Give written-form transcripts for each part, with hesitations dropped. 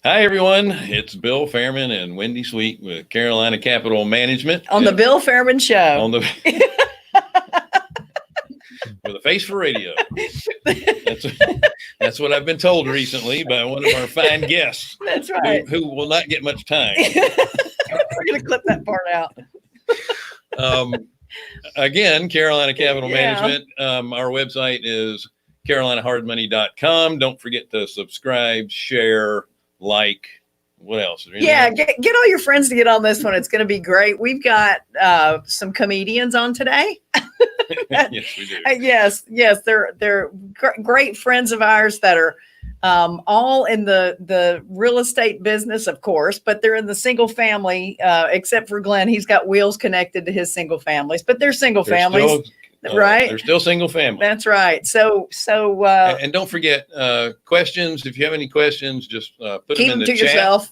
Hi, everyone. It's Bill Fairman and Wendy Sweet with Carolina Capital Management. On the Bill Fairman Show. On the with a face for radio. That's what I've been told recently by one of our fine guests. That's right. Who will not get much time. We're going to clip that part out. Again, Carolina Capital Management. Our website is carolinahardmoney.com. Don't forget to subscribe, share, like. What else? Yeah, get all your friends to get on this one. It's going to be great. We've got some comedians on today. Yes, we do. Yes, they're great friends of ours that are all in the real estate business, of course, but they're in the single family. Except for Glenn, he's got wheels connected to his single families, but they're single families. Right, they're still single family. That's right. So and don't forget questions. If you have any questions, just put keep them in the to chat. Yourself.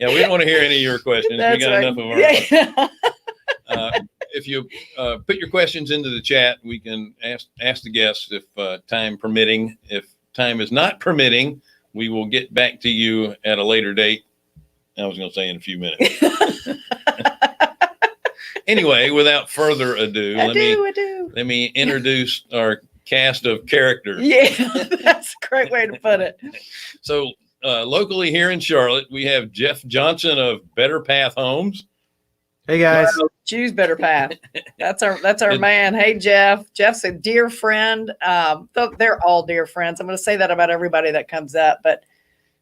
yeah. We don't want to hear any of your questions. That's we got right. enough of our. If you put your questions into the chat, we can ask the guests if time permitting. If time is not permitting, we will get back to you at a later date. I was going to say in a few minutes. Anyway, without further ado, let me introduce our cast of characters. Yeah, that's a great way to put it. So locally here in Charlotte, we have Jeff Johnson of Better Path Homes. Hey guys, choose Better Path. That's our man. Hey Jeff. Jeff's a dear friend. They're all dear friends. I'm going to say that about everybody that comes up, but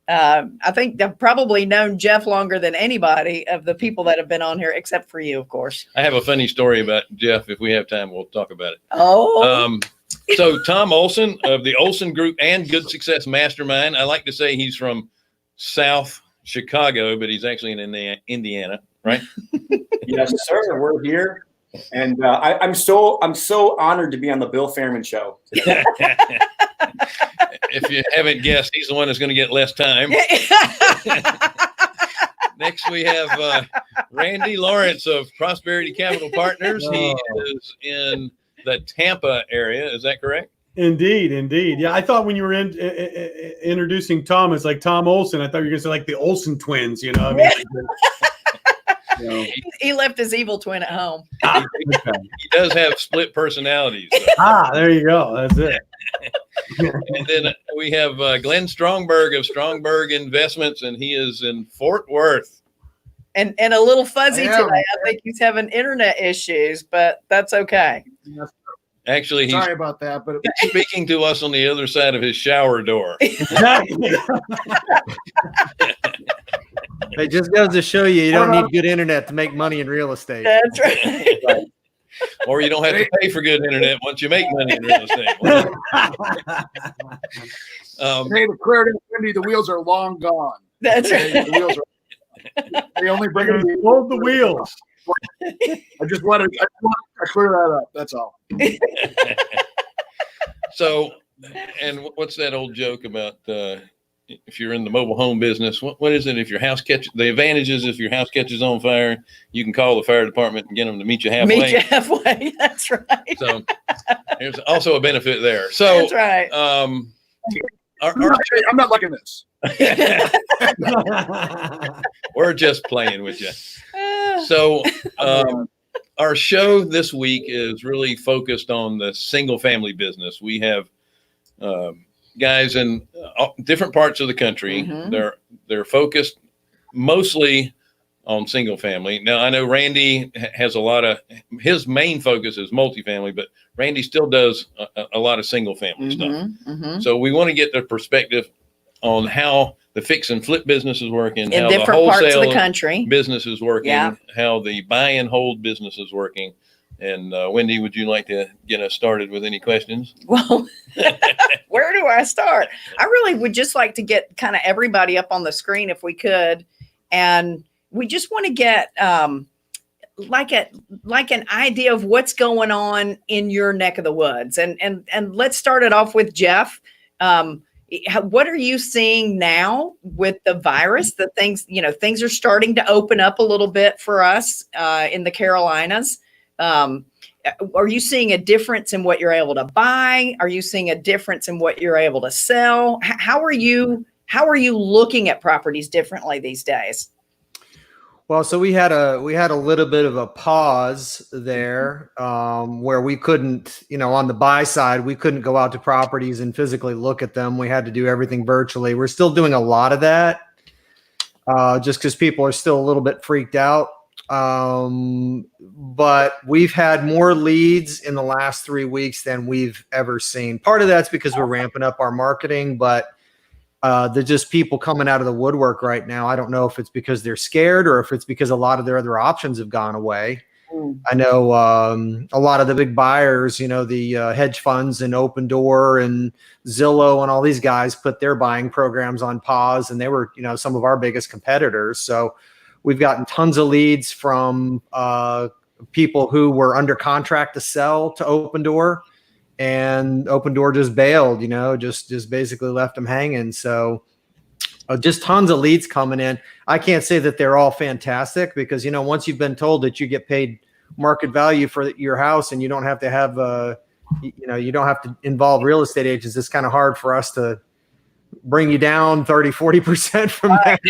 I think I've probably known Jeff longer than anybody of the people that have been on here, except for you, of course. I have a funny story about Jeff. If we have time, we'll talk about it. Oh. So Tom Olson of the Olson Group and Good Success Mastermind. I like to say he's from South Chicago, but he's actually in Indiana, right? Yes, sir. We're here, and I'm so honored to be on the Bill Fairman Show today. If you haven't guessed, he's the one that's going to get less time. Next, we have Randy Lawrence of Prosperity Capital Partners. He is in the Tampa area. Is that correct? Indeed. Yeah, I thought when you were introducing Tom, it's like Tom Olson. I thought you were going to say like the Olsen twins. You know, He left his evil twin at home. He does have split personalities. There you go. That's it. And then we have Glenn Strongberg of Strongberg Investments, and he is in Fort Worth. And a little fuzzy today. I think he's having internet issues, but that's okay. Actually, sorry about that, but he's speaking to us on the other side of his shower door. It just goes to show you don't need good internet to make money in real estate. That's right. Or you don't have to pay for good internet once you make money in real estate. Hey, to clear it up, Wendy, the wheels are long gone. That's right. The wheels are, they only bring them. Hold the wheels. I just wanted to clear that up. That's all. So, and what's that old joke about if you're in the mobile home business? What is it? If your house catches, the advantages if your house catches on fire, you can call the fire department and get them to meet you halfway. Meet you halfway. That's right. So there's also a benefit there. So that's right. I'm not liking this. We're just playing with you. So our show this week is really focused on the single family business. We have guys in different parts of the country. Mm-hmm. They're focused mostly on single family. Now I know Randy has his main focus is multifamily, but Randy still does a lot of single family stuff. Mm-hmm. So we want to get the perspective on how the fix and flip business is working, in how different the wholesale parts of the country business is working, how the buy and hold business is working. And Wendy, would you like to get us started with any questions? Well, where do I start? I really would just like to get kind of everybody up on the screen if we could. And we just want to get like an idea of what's going on in your neck of the woods. And let's start it off with Jeff. What are you seeing now with the virus? The things are starting to open up a little bit for us in the Carolinas. Are you seeing a difference in what you're able to buy? Are you seeing a difference in what you're able to sell? How are you how are you looking at properties differently these days? Well, so we had a little bit of a pause there, where we couldn't, on the buy side, we couldn't go out to properties and physically look at them. We had to do everything virtually. We're still doing a lot of that, just because people are still a little bit freaked out. But we've had more leads in the last 3 weeks than we've ever seen. Part of that's because we're ramping up our marketing, but there's just people coming out of the woodwork right now. I don't know if it's because they're scared or if it's because a lot of their other options have gone away. I know a lot of the big buyers, the hedge funds and Open Door and Zillow and all these guys put their buying programs on pause, and they were, some of our biggest competitors. So we've gotten tons of leads from people who were under contract to sell to Open Door. And Open Door just bailed, just basically left them hanging. So just tons of leads coming in. I can't say that they're all fantastic because, once you've been told that you get paid market value for your house and you don't have to have, you don't have to involve real estate agents, it's kind of hard for us to bring you down 30-40% from that.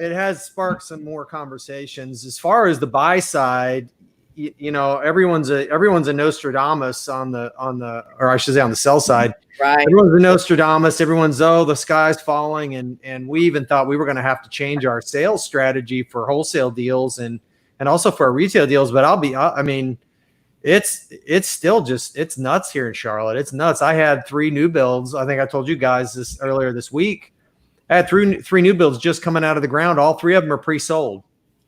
It has sparked some more conversations. As far as the buy side, everyone's a Nostradamus on the sell side. Right. Everyone's a Nostradamus. Everyone's, the sky's falling. And we even thought we were going to have to change our sales strategy for wholesale deals and also for our retail deals. But it's still just, it's nuts here in Charlotte. It's nuts. I had 3 new builds. I think I told you guys this earlier this week. I had three new builds just coming out of the ground. All 3 of them are pre-sold.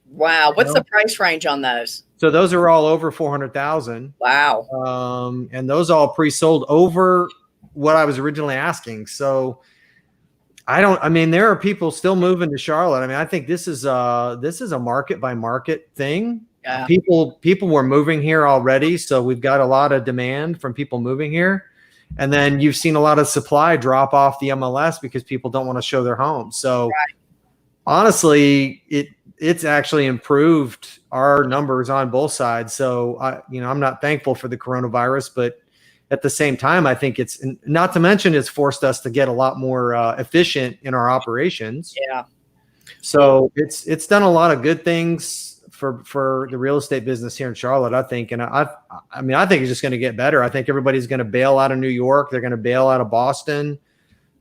Wow. What's the price range on those? So those are all over 400,000. Wow. And those all pre-sold over what I was originally asking. So there are people still moving to Charlotte. I think this is a market by market thing. Yeah. People were moving here already. So we've got a lot of demand from people moving here. And then you've seen a lot of supply drop off the MLS because people don't want to show their homes. So honestly, it's actually improved our numbers on both sides. So I'm not thankful for the coronavirus, but at the same time, I think it's, not to mention it's forced us to get a lot more efficient in our operations. Yeah. So it's done a lot of good things for the real estate business here in Charlotte, I think. And I think it's just going to get better. I think everybody's going to bail out of New York. They're going to bail out of Boston.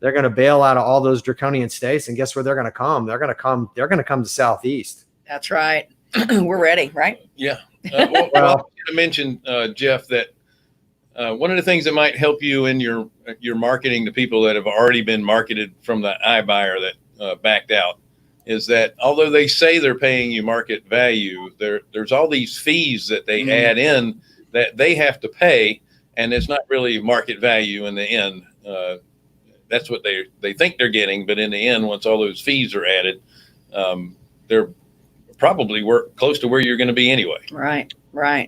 They're going to bail out of all those draconian states. And guess where they're going to come? They're going to come to Southeast. That's right. We're ready, right? Yeah. I was going to mention, Jeff, that one of the things that might help you in your marketing to people that have already been marketed from the iBuyer that backed out is that although they say they're paying you market value, there's all these fees that they add in that they have to pay, and it's not really market value in the end. That's what they think they're getting, but in the end, once all those fees are added, they're probably close to where you're going to be anyway. Right.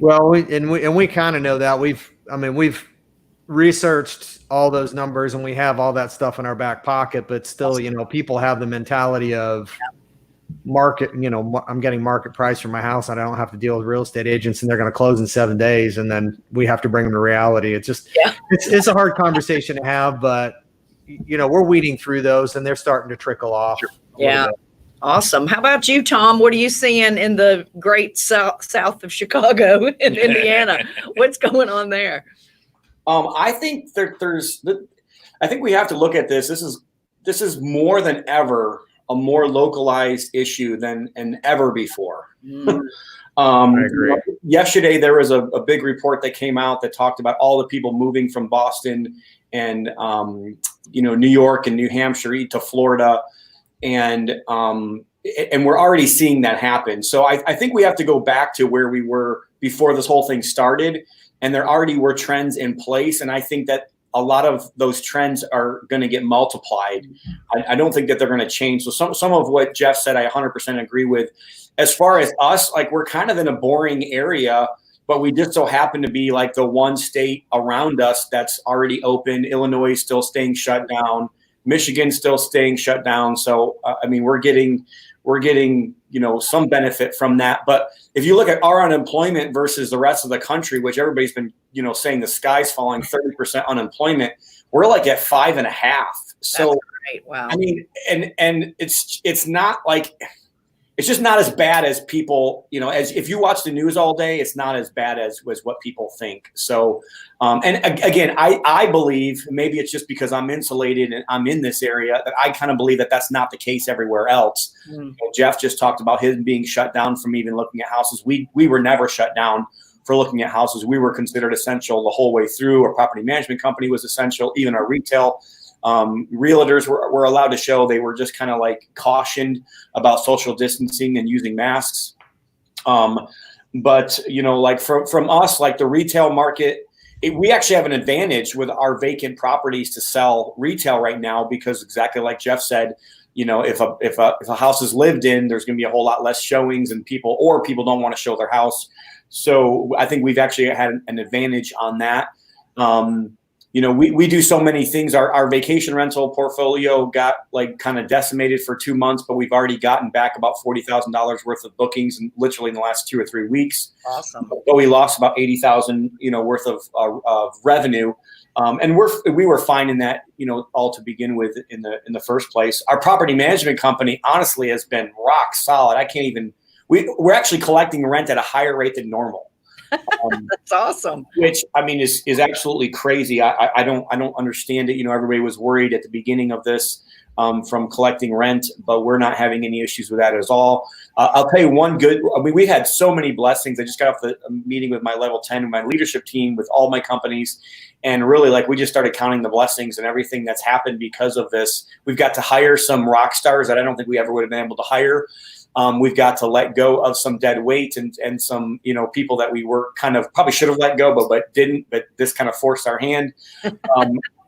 Well, we kind of know that. We've researched all those numbers and we have all that stuff in our back pocket, but still, people have the mentality of market, I'm getting market price for my house and I don't have to deal with real estate agents and they're going to close in 7 days. And then we have to bring them to reality. It's just, it's a hard conversation to have, but we're weeding through those and they're starting to trickle off. Yeah. Awesome. How about you, Tom? What are you seeing in the great south of Chicago in Indiana? What's going on there? I think I think we have to look at this. This is more than ever a more localized issue than ever before. I agree. Yesterday, there was a big report that came out that talked about all the people moving from Boston and New York and New Hampshire to Florida, and we're already seeing that happen. So I think we have to go back to where we were before this whole thing started, and there already were trends in place, and I think that a lot of those trends are going to get multiplied. I don't think that they're going to change. So some of what Jeff said, I 100% agree with. As far as us, like, we're kind of in a boring area, but we just so happen to be like the one state around us that's already open. Illinois is still staying shut down. Michigan's still staying shut down. So, we're getting some benefit from that. But if you look at our unemployment versus the rest of the country, which everybody's been, saying the sky's falling, 30% unemployment, we're like at 5.5. So, That's great. Wow. I mean, and it's not like, it's just not as bad as people, as if you watch the news all day, it's not as bad as what people think. So, and again, I believe, maybe it's just because I'm insulated and I'm in this area, that I kind of believe that that's not the case everywhere else. Jeff just talked about his being shut down from even looking at houses. We were never shut down for looking at houses. We were considered essential the whole way through. Our property management company was essential, even our retail. Realtors were allowed to show. They were just kind of like cautioned about social distancing and using masks. But like from us, like the retail market, we actually have an advantage with our vacant properties to sell retail right now, because exactly like Jeff said, if a house is lived in, there's going to be a whole lot less showings, and people don't want to show their house. So I think we've actually had an advantage on that. We do so many things. Our vacation rental portfolio got like kind of decimated for 2 months, but we've already gotten back about $40,000 worth of bookings, and literally in the last 2 or 3 weeks. Awesome. But we lost about $80,000, worth of revenue, and we were finding that, all to begin with in the first place. Our property management company honestly has been rock solid. We're actually collecting rent at a higher rate than normal. That's awesome. Which, I mean, is absolutely crazy. I don't understand it. Everybody was worried at the beginning of this from collecting rent, but we're not having any issues with that at all. I'll tell you we had so many blessings. I just got off the meeting with my level 10 and my leadership team with all my companies. And really, like, we just started counting the blessings and everything that's happened because of this. We've got to hire some rock stars that I don't think we ever would have been able to hire. We've got to let go of some dead weight and some, people that we were kind of probably should have let go, but didn't, but this kind of forced our hand.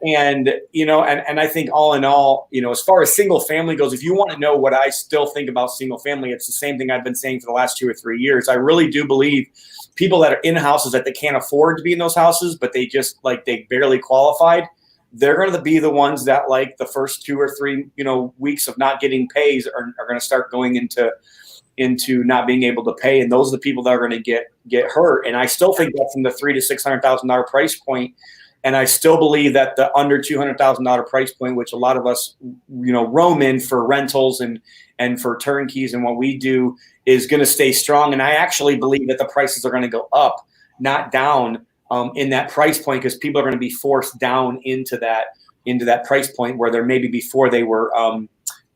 And I think all in all, as far as single family goes, if you want to know what I still think about single family, it's the same thing I've been saying for the last 2 or 3 years. I really do believe people that are in houses that they can't afford to be in those houses, but they just they barely qualified, they're going to be the ones that, like, the first 2 or 3, weeks of not getting pays are going to start going into not being able to pay. And those are the people that are going to get hurt. And I still think that's in the $300,000 to $600,000 price point. And I still believe that the under $200,000 price point, which a lot of us, roam in for rentals and for turnkeys and what we do, is going to stay strong. And I actually believe that the prices are going to go up, not down, in that price point, because people are going to be forced down into that price point where they're maybe before they were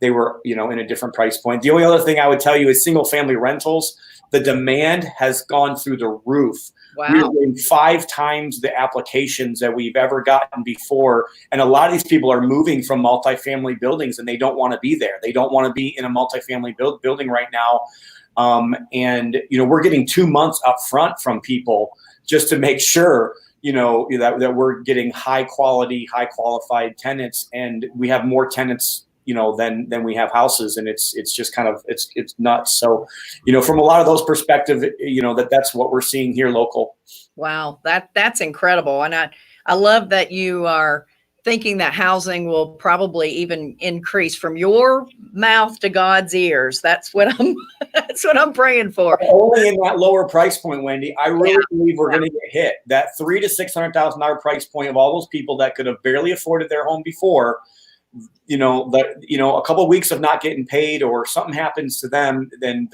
in a different price point. The only other thing I would tell you is single family rentals. The demand has gone through the roof. Wow. We're getting 5 times the applications that we've ever gotten before. And a lot of these people are moving from multifamily buildings, and they don't want to be there. They don't want to be in a multifamily building right now. And we're getting 2 months up front from people just to make sure, that we're getting high quality, high qualified tenants, and we have more tenants, than we have houses, and it's just kind of it's nuts. So, from a lot of those perspectives, that's what we're seeing here local. Wow, that's incredible, and I love that you are thinking that housing will probably even increase from your mouth to God's ears. That's what I'm praying for. Only in that lower price point, Wendy. I really believe we're going to get hit. That $300,000 to $600,000 price point of all those people that could have barely afforded their home before. A couple of weeks of not getting paid or something happens to them, then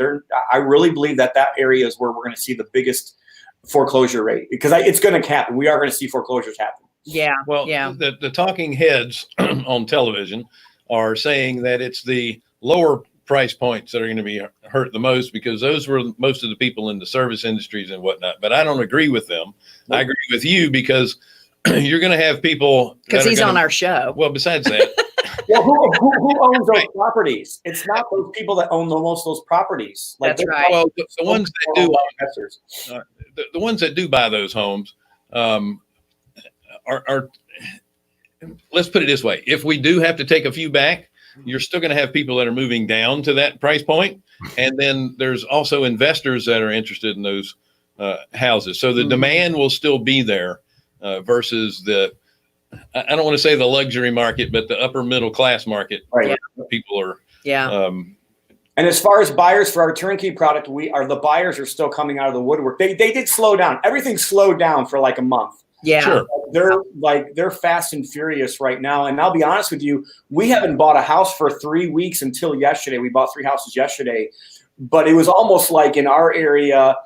I really believe that area is where we're going to see the biggest foreclosure rate, because it's going to happen. We are going to see foreclosures happen. Yeah. Well, yeah. The talking heads on television are saying that it's the lower price points that are going to be hurt the most, because those were most of the people in the service industries and whatnot. But I don't agree with them. Nope. I agree with you, because you're going to have people, because he's on our show. Well, besides that, well, who owns those properties? It's not those people that own most of those properties. That's right. Well, the ones that do, the ones that do buy those homes, are let's put it this way: if we do have to take a few back, you're still going to have people that are moving down to that price point, and then there's also investors that are interested in those houses. So the demand will still be there, versus I don't want to say the luxury market, but the upper middle class market, right? Where people are. Yeah. And as far as buyers for our turnkey product, the buyers are still coming out of the woodwork. They did slow down. Everything slowed down for like a month. Yeah. Sure. They're fast and furious right now. And I'll be honest with you, we haven't bought a house for 3 weeks until yesterday. We bought 3 houses yesterday, but it was almost like in our area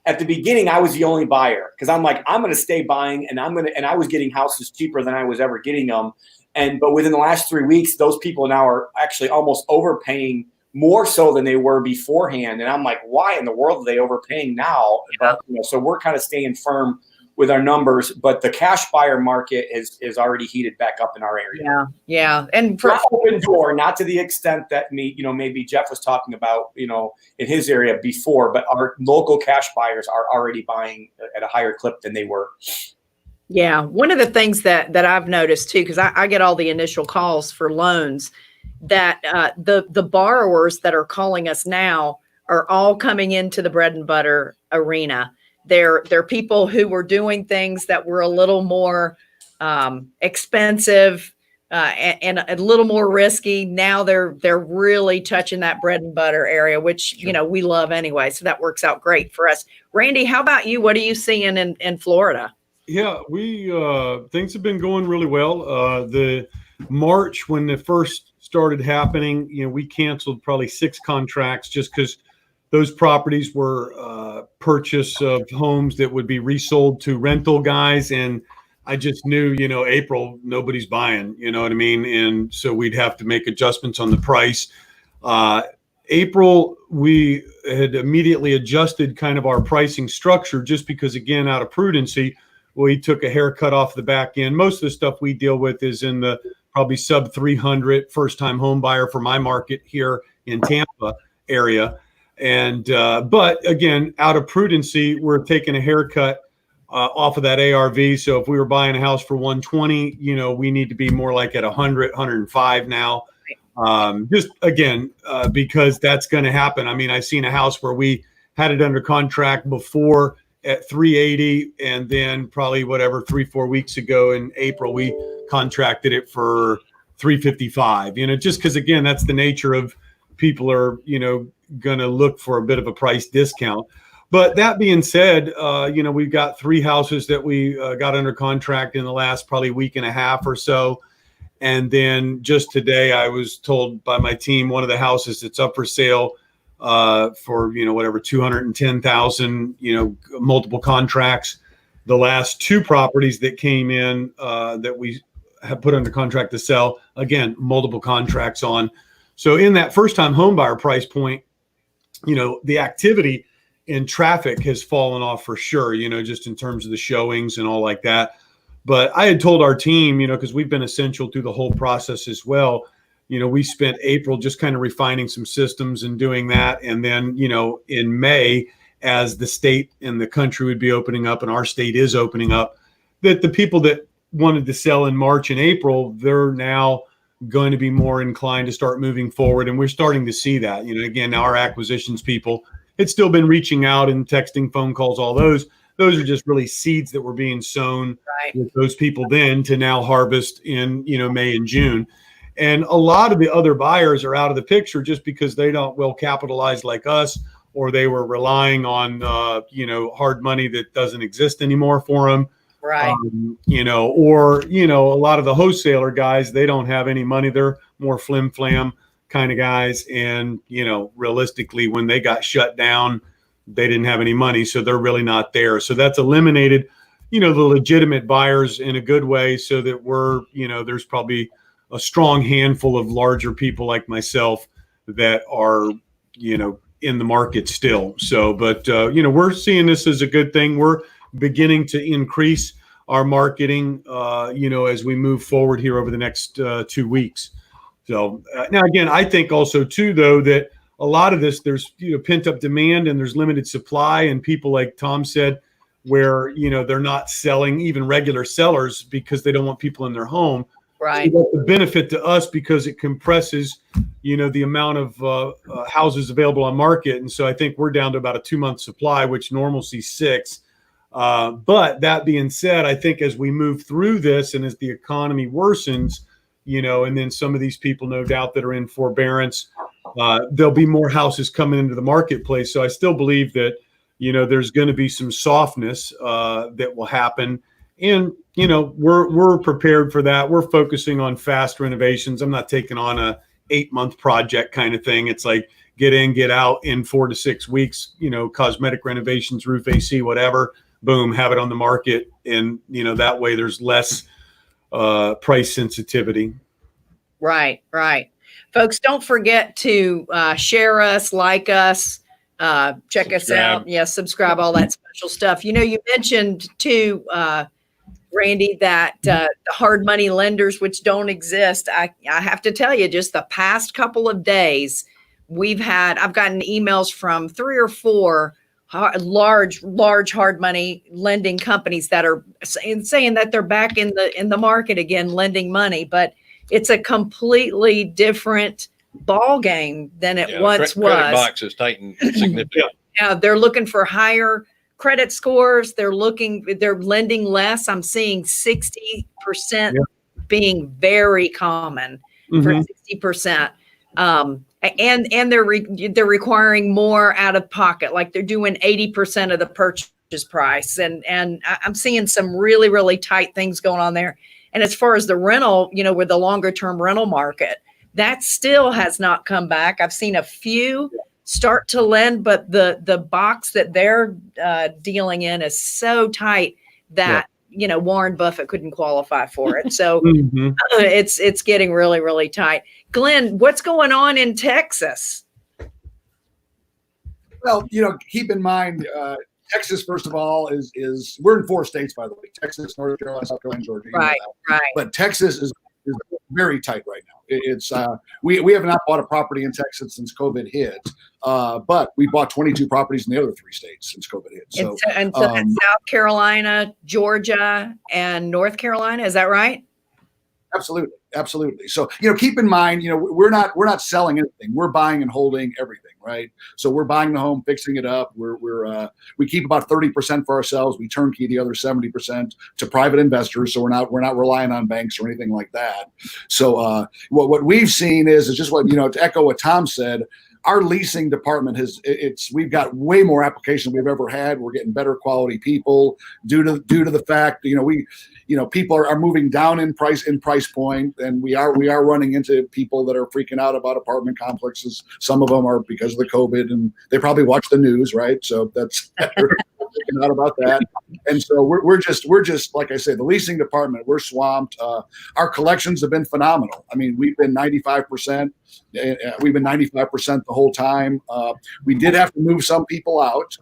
at the beginning, I was the only buyer because I'm like, I'm going to stay buying and I was getting houses cheaper than I was ever getting them. But within the last 3 weeks, those people now are actually almost overpaying more so than they were beforehand. And I'm like, why in the world are they overpaying now? Yeah. But, so we're kind of staying firm with our numbers, but the cash buyer market is already heated back up in our area. Yeah. Yeah. And not open door, not to the extent that maybe Jeff was talking about, in his area before, but our local cash buyers are already buying at a higher clip than they were. Yeah. One of the things that I've noticed too, because I get all the initial calls for loans, that the borrowers that are calling us now are all coming into the bread and butter arena. They're people who were doing things that were a little more expensive and a little more risky. Now they're really touching that bread and butter area, which we love anyway. So that works out great for us. Randy, how about you? What are you seeing in Florida? Yeah, we things have been going really well. The March, when it first started happening, we canceled probably 6 contracts just because those properties were purchase of homes that would be resold to rental guys. And I just knew, April, nobody's buying, you know what I mean? And so we'd have to make adjustments on the price. April, we had immediately adjusted kind of our pricing structure just because, again, out of prudency, we took a haircut off the back end. Most of the stuff we deal with is in the probably sub 300 first-time home buyer for my market here in Tampa area. And but again, out of prudency, we're taking a haircut off of that ARV. So if we were buying a house for 120, we need to be more like at 100, 105 now. Just again, because that's going to happen. I mean, I've seen a house where we had it under contract before at 380, and then probably 3-4 weeks ago in April, we contracted it for 355, just because, again, that's the nature of people are, going to look for a bit of a price discount. But that being said, we've got 3 houses that we got under contract in the last probably week and a half or so. And then just today, I was told by my team, one of the houses that's up for sale for, 210,000, multiple contracts. The last 2 properties that came in that we have put under contract to sell, again, multiple contracts on. So in that first time home buyer price point, the activity in traffic has fallen off for sure, just in terms of the showings and all like that. But I had told our team, because we've been essential through the whole process as well. We spent April just kind of refining some systems and doing that. And then, in May, as the state and the country would be opening up, and our state is opening up, that the people that wanted to sell in March and April, they're now going to be more inclined to start moving forward. And we're starting to see that, again, our acquisitions people, it's still been reaching out and texting, phone calls, all those are just really seeds that were being sown with those people then to now harvest in, May and June. And a lot of the other buyers are out of the picture just because they don't well capitalized like us, or they were relying on, hard money that doesn't exist anymore for them. Right. Or, a lot of the wholesaler guys, they don't have any money. They're more flim flam kind of guys. And, realistically, when they got shut down, they didn't have any money. So they're really not there. So that's eliminated, the legitimate buyers in a good way, so that we're, there's probably a strong handful of larger people like myself that are, in the market still. So, but, we're seeing this as a good thing. We're beginning to increase our marketing, as we move forward here over the next 2 weeks. So now, again, I think also too, though, that a lot of this, there's, pent up demand and there's limited supply, and people, like Tom said, where, they're not selling, even regular sellers, because they don't want people in their home. Right. So that's a benefit to us because it compresses, the amount of houses available on market. And so I think we're down to about a 2-month supply, which normal sees 6. But that being said, I think as we move through this and as the economy worsens, and then some of these people, no doubt, that are in forbearance, there'll be more houses coming into the marketplace. So I still believe that, there's going to be some softness that will happen. And, you know, we're prepared for that. We're focusing on fast renovations. I'm not taking on a 8-month project kind of thing. It's like get in, get out in 4 to 6 weeks, you know, cosmetic renovations, roof AC, whatever, boom, have it on the market. And, you know, that way there's less price sensitivity. Right, right. Folks, don't forget to share us, like us, check us out. Yeah, subscribe, all that special stuff. You know, you mentioned too, Randy, that the hard money lenders, which don't exist. I have to tell you, just the past couple of days, I've gotten emails from 3 or 4 large hard money lending companies that are saying that they're back in the market again, lending money, but it's a completely different ball game than it once was. Credit box is tightened significantly. Yeah, they're looking for higher credit scores. They're lending less. I'm seeing 60% being very common for 60%. And they're requiring more out of pocket, like they're doing 80% of the purchase price. And I'm seeing some really, really tight things going on there. And as far as the rental, you know, with the longer term rental market, that still has not come back. I've seen a few start to lend, but the box that they're dealing in is so tight that you know, Warren Buffett couldn't qualify for it. So it's getting really, really tight. Glenn, what's going on in Texas? Well, you know, keep in mind, Texas, first of all, is we're in 4 states, by the way: Texas, North Carolina, South Carolina, Georgia. Right. But Texas is very tight right now. It's we have not bought a property in Texas since COVID hit, but we bought 22 properties in the other 3 states since COVID hit. So, and so that's South Carolina, Georgia, and North Carolina. Is that right? Absolutely. So, you know, keep in mind, you know, we're not selling anything. We're buying and holding everything, right? So we're buying the home, fixing it up. We keep about 30% for ourselves. We turnkey the other 70% to private investors. So we're not relying on banks or anything like that. So what we've seen is just what, you know, to echo what Tom said, our leasing department we've got way more applications we've ever had. We're getting better quality people due to the fact, people are moving down in price point, and we are running into people that are freaking out about apartment complexes. Some of them are because of the COVID, and they probably watch the news, right? So that's freaking out about that. And so we're just like I say, the leasing department, we're swamped. Our collections have been phenomenal. I mean, we've been 95%. We've been 95% the whole time. We did have to move some people out,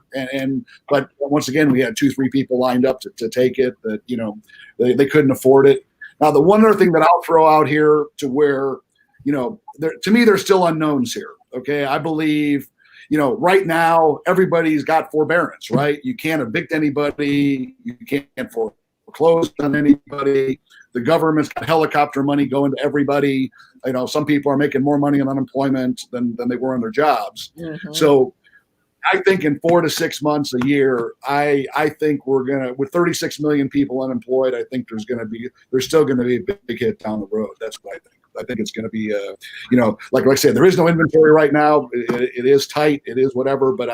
but once again, we had 2-3 people lined up to take it that, you know, they couldn't afford it. Now, the one other thing that I'll throw out here to where, you know, to me, there's still unknowns here. Okay. I believe, you know, right now, everybody's got forbearance, right? You can't evict anybody. You can't foreclose on anybody. The government's got helicopter money going to everybody. You know, some people are making more money on unemployment than they were on their jobs. So I think in 4 to 6 months, a year, I think with 36 million people unemployed, I think there's still going to be a big hit down the road. That's what I think. I think it's going to be, you know, like I said, there is no inventory right now. It is tight. It is whatever. But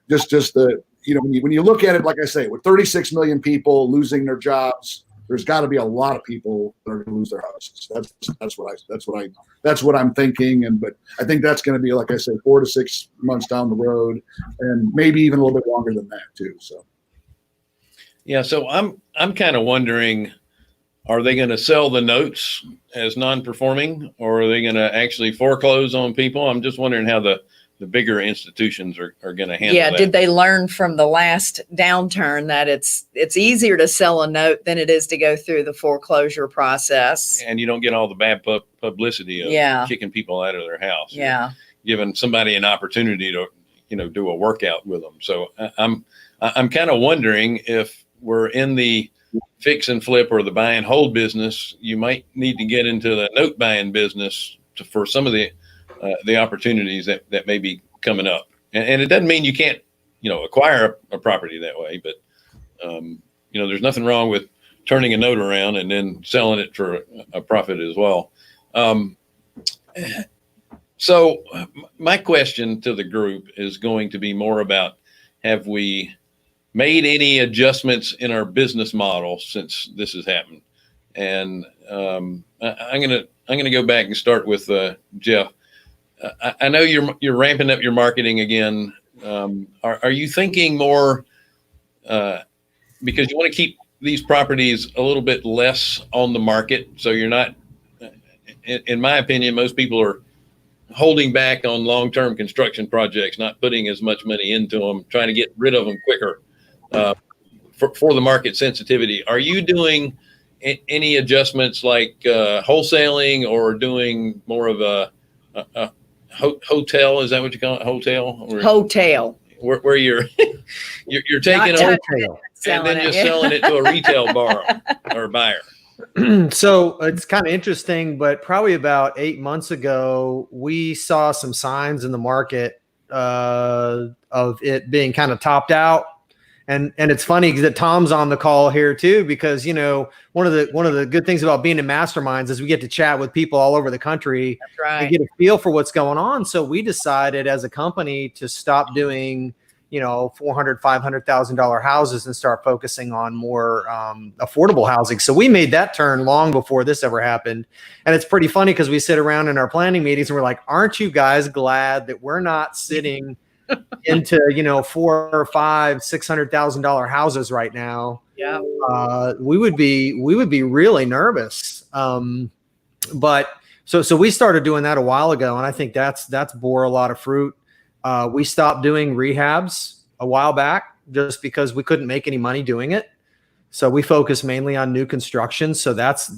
just the, you know, when you look at it, like I say, with 36 million people losing their jobs, there's got to be a lot of people that are going to lose their houses. That's what I'm thinking. But I think that's going to be, like I say, 4 to 6 months down the road, and maybe even a little bit longer than that too. So, yeah. So I'm kind of wondering, are they going to sell the notes as non-performing, or are they going to actually foreclose on people? I'm just wondering how the bigger institutions are going to handle that. Did they learn from the last downturn that it's easier to sell a note than it is to go through the foreclosure process? And you don't get all the bad publicity of kicking people out of their house. Yeah. Giving somebody an opportunity to, you know, do a workout with them. So I'm kind of wondering if we're in the fix and flip or the buy and hold business, you might need to get into the note buying business for some of the opportunities that may be coming up. And it doesn't mean you can't, you know, acquire a property that way, but, you know, there's nothing wrong with turning a note around and then selling it for a profit as well. So my question to the group is going to be more about, have we made any adjustments in our business model since this has happened. And I'm gonna go back and start with Jeff. I know you're ramping up your marketing again. Are you thinking more because you want to keep these properties a little bit less on the market, so you're not? In my opinion, most people are holding back on long-term construction projects, not putting as much money into them, trying to get rid of them quicker for the market sensitivity. Are you doing any adjustments like wholesaling or doing more of a hotel? Is that what you call it? Hotel? Hotel. Where you're taking them and then just selling it to a retail bar or buyer. So it's kind of interesting, but probably about 8 months ago, we saw some signs in the market of it being kind of topped out. And it's funny that Tom's on the call here too, because, you know, one of the good things about being in masterminds is we get to chat with people all over the country. That's right. And get a feel for what's going on. So we decided as a company to stop doing, you know, $400,000, $500,000 houses and start focusing on more affordable housing. So we made that turn long before this ever happened. And it's pretty funny because we sit around in our planning meetings and we're like, aren't you guys glad that we're not sitting into, you know, $400,000 or $500,000, $600,000 houses right now? Yeah. We would be really nervous. But so we started doing that a while ago, and I think that's bore a lot of fruit. We stopped doing rehabs a while back just because we couldn't make any money doing it. So we focus mainly on new construction. So that's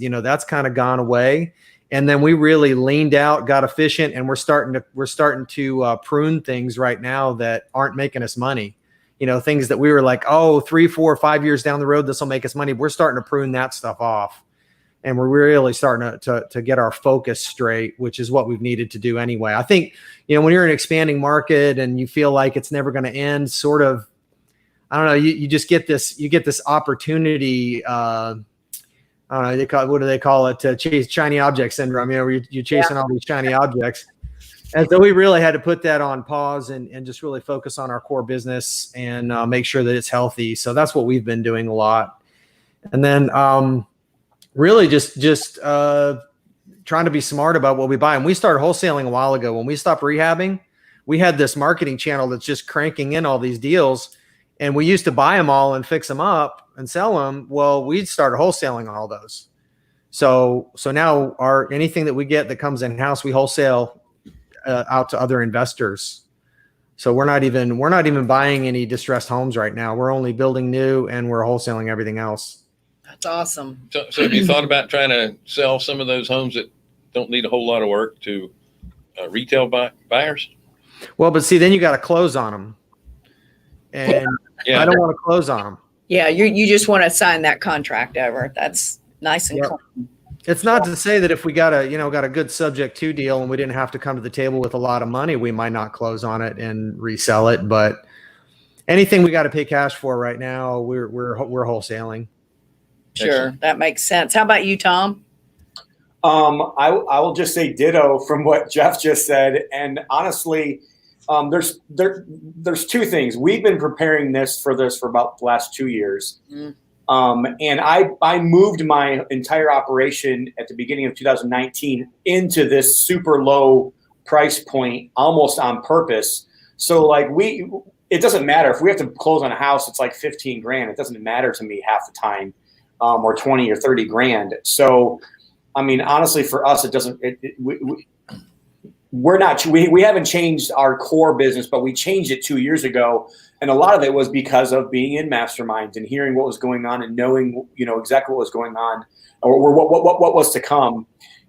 kind of gone away. And then we really leaned out, got efficient, and we're starting to prune things right now that aren't making us money. You know, things that we were like, oh, 3, 4, 5 years down the road, this will make us money. We're starting to prune that stuff off. And we're really starting to get our focus straight, which is what we've needed to do anyway. I think, you know, when you're in an expanding market and you feel like it's never going to end, sort of, I don't know, you just get this opportunity. I don't know, what do they call it? Chase shiny object syndrome. You know, where you're chasing all these shiny objects. And so we really had to put that on pause and just really focus on our core business and make sure that it's healthy. So that's what we've been doing a lot. And then really just trying to be smart about what we buy. And we started wholesaling a while ago. When we stopped rehabbing, we had this marketing channel that's just cranking in all these deals. And we used to buy them all and fix them up and sell them. Well, we started wholesaling all those. So now anything that we get that comes in house, we wholesale out to other investors. So we're not even buying any distressed homes right now. We're only building new and we're wholesaling everything else. That's awesome. So have you thought about trying to sell some of those homes that don't need a whole lot of work to retail buyers? Well, but see, then you got to close on them. And I don't want to close on them. Yeah, you just want to sign that contract over. That's nice and clean. It's not to say that if we got a good subject to deal and we didn't have to come to the table with a lot of money, we might not close on it and resell it. But anything we got to pay cash for right now, we're wholesaling. Sure, Excellent. that makes sense. How about you, Tom? I will just say ditto from what Jeff just said. And honestly, there's two things. We've been preparing for about the last 2 years. And I moved my entire operation at the beginning of 2019 into this super low price point almost on purpose. So like it doesn't matter if we have to close on a house, it's like 15 grand. It doesn't matter to me half the time, or 20 or 30 grand. So, I mean, honestly, for us, it doesn't, we haven't changed our core business, but we changed it 2 years ago. And a lot of it was because of being in masterminds and hearing what was going on and knowing, exactly what was going on or what was to come.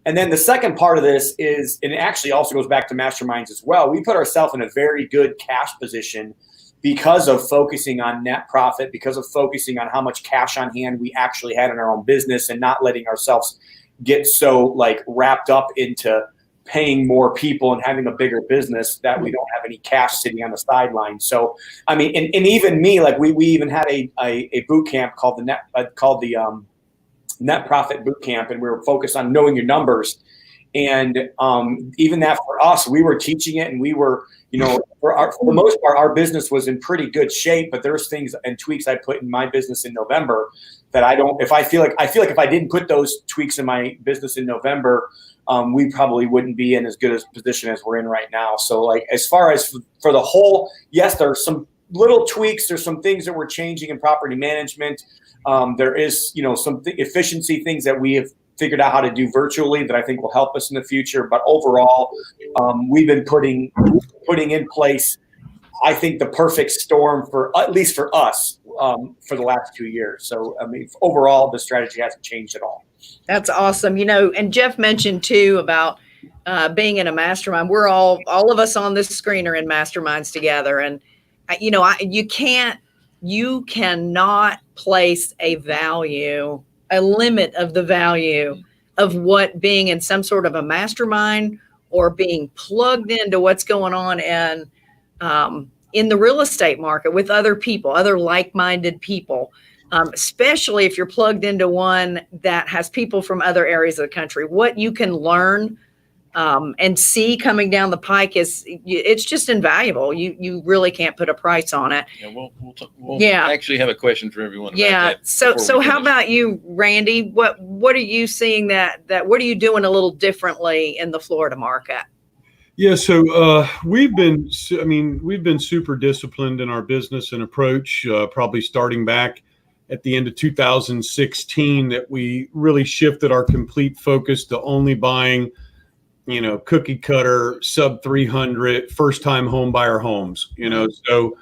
And then the second part of this is, and it actually also goes back to masterminds as well. We put ourselves in a very good cash position because of focusing on net profit, because of focusing on how much cash on hand we actually had in our own business and not letting ourselves get so like wrapped up into paying more people and having a bigger business that we don't have any cash sitting on the sideline. So, I mean, and even me, like we even had a boot camp called the net profit boot camp, and we were focused on knowing your numbers. And even that for us, we were teaching it, and we were, for the most part, our business was in pretty good shape. But there's things and tweaks I put in my business in November that I feel like if I didn't put those tweaks in my business in November, we probably wouldn't be in as good a position as we're in right now. So like, as far as for the whole, yes, there's some little tweaks. There's some things that we're changing in property management. There is, some efficiency things that we have figured out how to do virtually that I think will help us in the future. But overall, we've been putting in place, I think, the perfect storm for, at least for us, for the last 2 years. So, I mean, overall, the strategy hasn't changed at all. That's awesome. And Jeff mentioned too about being in a mastermind. We're all of us on this screen are in masterminds together. And, you cannot place a limit of the value of what being in some sort of a mastermind or being plugged into what's going on in the real estate market with other people, other like-minded people, especially if you're plugged into one that has people from other areas of the country. What you can learn and see coming down the pike it's just invaluable. You really can't put a price on it. Yeah, we'll actually have a question for everyone. Yeah. So how about you, Randy? What are you seeing that what are you doing a little differently in the Florida market? Yeah, so we've been super disciplined in our business and approach, probably starting back at the end of 2016, that we really shifted our complete focus to only buying, cookie cutter, sub 300, first time home buyer homes, so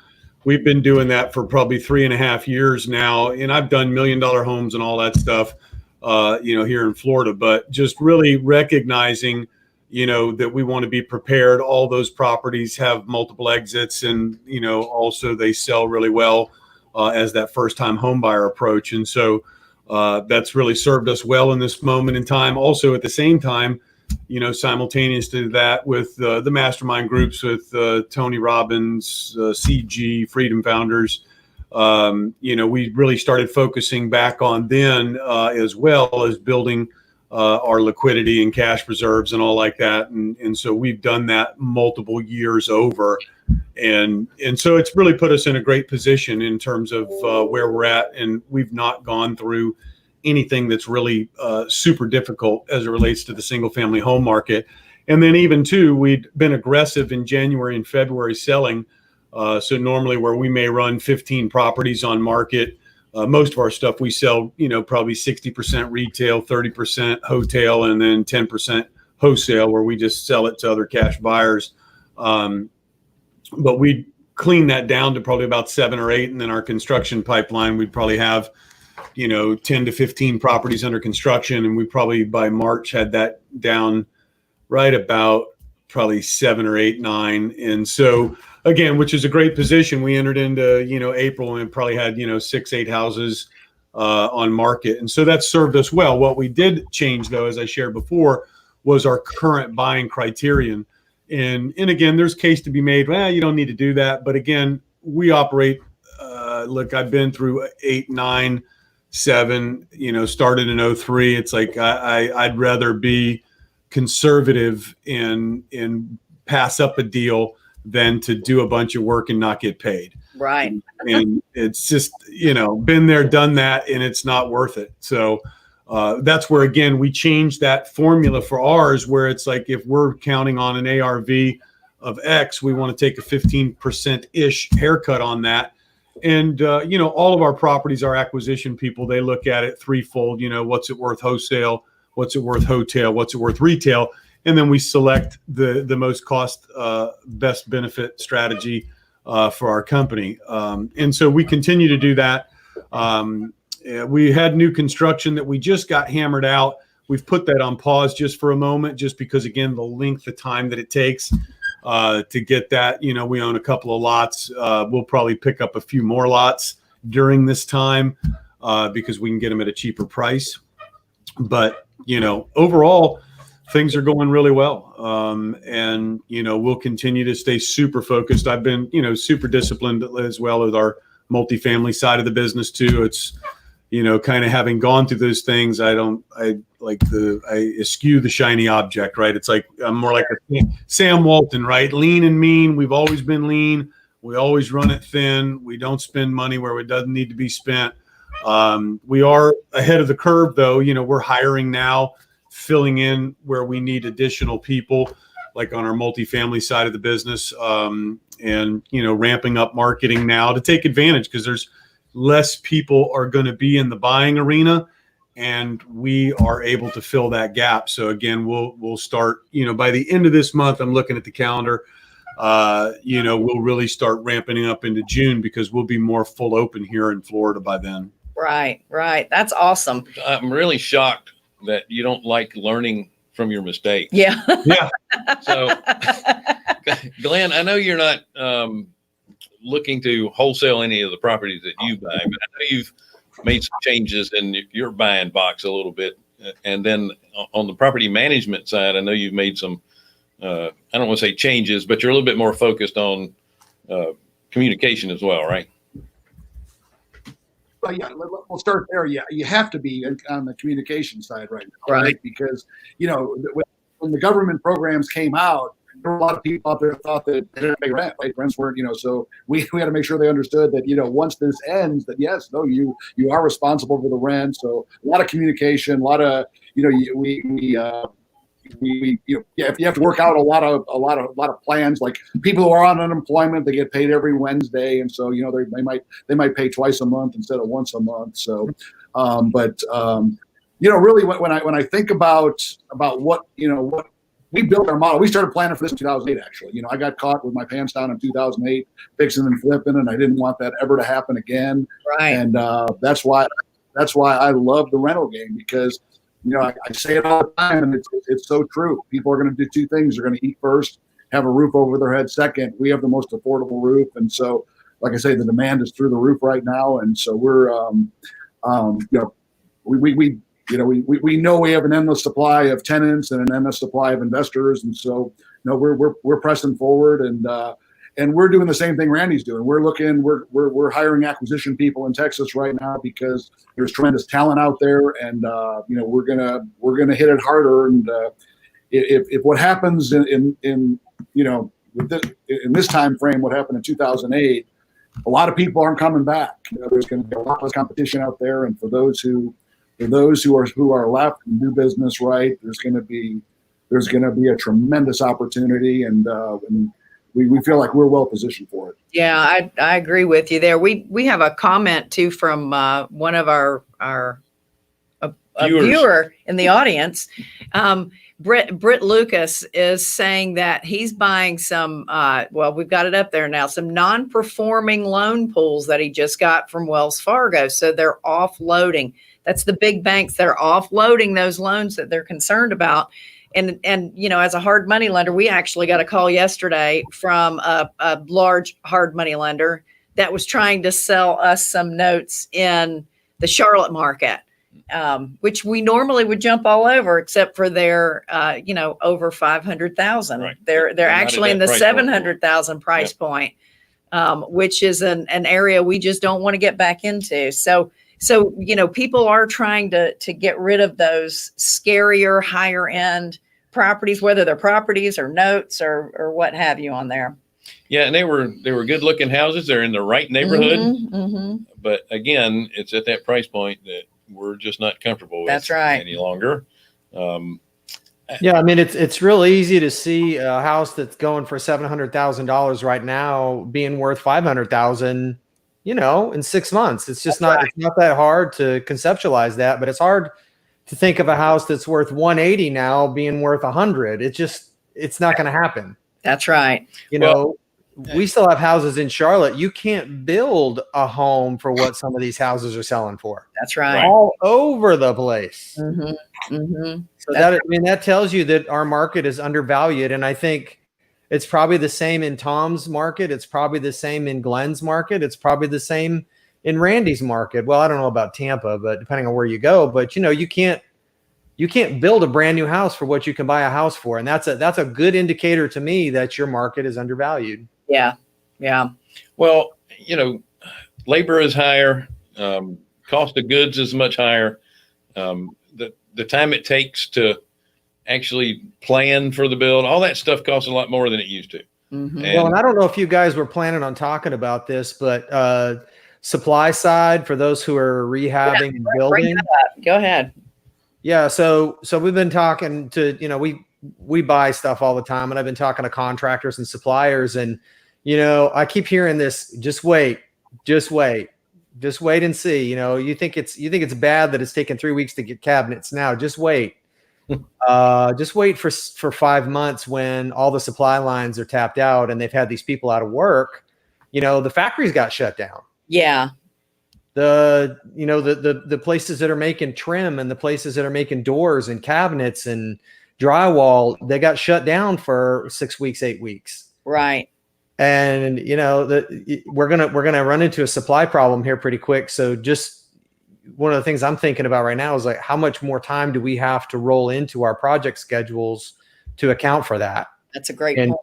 we've been doing that for probably 3.5 years now. And I've done $1 million homes and all that stuff, here in Florida, but just really recognizing, that we want to be prepared. All those properties have multiple exits, and, also they sell really well as that first time home buyer approach. And so that's really served us well in this moment in time. Also at the same time, simultaneous to that with the mastermind groups with Tony Robbins, CG, Freedom Founders, we really started focusing back on then as well as building our liquidity and cash reserves and all like that. And so we've done that multiple years over. And so it's really put us in a great position in terms of where we're at. And we've not gone through anything that's really super difficult as it relates to the single family home market. And then even too, we'd been aggressive in January and February selling. So normally where we may run 15 properties on market, most of our stuff we sell, probably 60% retail, 30% hotel, and then 10% wholesale, where we just sell it to other cash buyers. But we clean that down to probably about 7 or 8. And then our construction pipeline, we'd probably have, 10 to 15 properties under construction. And we probably by March had that down right about probably 7 or 8, 9. And so again, which is a great position. We entered into, April and probably had, 6, 8 houses on market. And so that served us well. What we did change though, as I shared before, was our current buying criterion. And again, there's case to be made. Well, you don't need to do that. But again, we operate, look, I've been through 8, 9, 7, started in 03. It's like, I'd rather be conservative and pass up a deal than to do a bunch of work and not get paid. Right. And it's just, been there, done that, and it's not worth it. So that's where, again, we changed that formula for ours, where it's like, if we're counting on an ARV of X, we want to take a 15%-ish haircut on that. And, all of our properties, our acquisition people, they look at it threefold, what's it worth wholesale, what's it worth hotel, what's it worth retail. And then we select the most cost, best benefit strategy for our company. And so we continue to do that. We had new construction that we just got hammered out. We've put that on pause just for a moment, just because, again, the length of time that it takes to get that. We own a couple of lots. We'll probably pick up a few more lots during this time because we can get them at a cheaper price. But, overall, things are going really well. And, we'll continue to stay super focused. I've been, super disciplined as well as our multifamily side of the business too. It's, kind of having gone through those things, I eschew the shiny object, right? It's like, I'm more like a Sam Walton, right? Lean and mean. We've always been lean. We always run it thin. We don't spend money where it doesn't need to be spent. We are ahead of the curve, though. We're hiring now, filling in where we need additional people, like on our multifamily side of the business, and ramping up marketing now to take advantage, because there's less people are going to be in the buying arena, and we are able to fill that gap. So again, we'll start, by the end of this month, I'm looking at the calendar, we'll really start ramping up into June, because we'll be more full open here in Florida by then. Right. That's awesome. I'm really shocked that you don't like learning from your mistakes. Yeah. Yeah. So, Glenn, I know you're not looking to wholesale any of the properties that you buy, but I know you've made some changes in your buying box a little bit. And then on the property management side, I know you've made some, I don't want to say changes, but you're a little bit more focused on communication as well, right? Well, yeah, we'll start there. Yeah, you have to be on the communication side right now, Right. Because, when the government programs came out, there were a lot of people out there that thought that they didn't pay rent, right? Rents weren't, so we had to make sure they understood that, once this ends, that yes, no, you are responsible for the rent. So a lot of communication, a lot of, you have to work out a lot of plans. Like people who are on unemployment, they get paid every Wednesday, and so they might pay twice a month instead of once a month. So, really when I think about what what we built our model, we started planning for this in 2008. Actually, I got caught with my pants down in 2008, fixing and flipping, and I didn't want that ever to happen again. Right. And that's why I love the rental game, because I say it all the time, and it's so true. People are going to do two things. They're going to eat first, have a roof over their head second. We have the most affordable roof, and so, like I say, the demand is through the roof right now, and so we're, we know we have an endless supply of tenants and an endless supply of investors, and so we're pressing forward, and we're doing the same thing Randy's doing. We're hiring acquisition people in Texas right now, because there's tremendous talent out there, and we're gonna hit it harder. And if what happens in this time frame, what happened in 2008, a lot of people aren't coming back. There's going to be a lot less competition out there, and for those who are left and do business right, there's going to be a tremendous opportunity, and we feel like we're well positioned for it. Yeah, I agree with you there. We have a comment too from one of our viewer in the audience. Britt Lucas is saying that he's buying some, we've got it up there now, some non-performing loan pools that he just got from Wells Fargo. So they're offloading. That's the big banks that are offloading those loans that they're concerned about. And as a hard money lender, we actually got a call yesterday from a large hard money lender that was trying to sell us some notes in the Charlotte market, which we normally would jump all over, except for their, over 500,000. Right. They're actually in the 700,000 price point, which is an area we just don't want to get back into. So people are trying to get rid of those scarier, higher end properties, whether they're properties or notes or what have you on there. Yeah, and they were good looking houses. They're in the right neighborhood, Mm-hmm. but again, it's at that price point that we're just not comfortable with. That's right. Any longer. Yeah, I mean, it's real easy to see a house that's going for $700,000 right now being worth $500,000. In 6 months. It's just not that hard to conceptualize that, but it's hard to think of a house that's worth 180 now being worth 100. It's not going to happen. That's right. We still have houses in Charlotte. You can't build a home for what some of these houses are selling for. That's right. All over the place. Mm-hmm. Mm-hmm. So that tells you that our market is undervalued. And I think it's probably the same in Tom's market. It's probably the same in Glenn's market. It's probably the same in Randy's market. Well, I don't know about Tampa, but depending on where you go, but you can't build a brand new house for what you can buy a house for. And that's a good indicator to me that your market is undervalued. Yeah. Yeah. Well, labor is higher. cost of goods is much higher. The time it takes to actually plan for the build, all that stuff costs a lot more than it used to. Mhm. And- Well, and I don't know if you guys were planning on talking about this, but supply side for those who are rehabbing and Bring building. that up. Go ahead. Yeah, so we've been talking to, we buy stuff all the time, and I've been talking to contractors and suppliers, and I keep hearing this, just wait and see. You think it's bad that it's taken 3 weeks to get cabinets now. Just wait. Just wait for 5 months when all the supply lines are tapped out and they've had these people out of work. The factories got shut down. Yeah. The places that are making trim and the places that are making doors and cabinets and drywall, they got shut down for 6 weeks, 8 weeks. Right. And we're gonna run into a supply problem here pretty quick. So just one of the things I'm thinking about right now is like, how much more time do we have to roll into our project schedules to account for that? That's a great And point.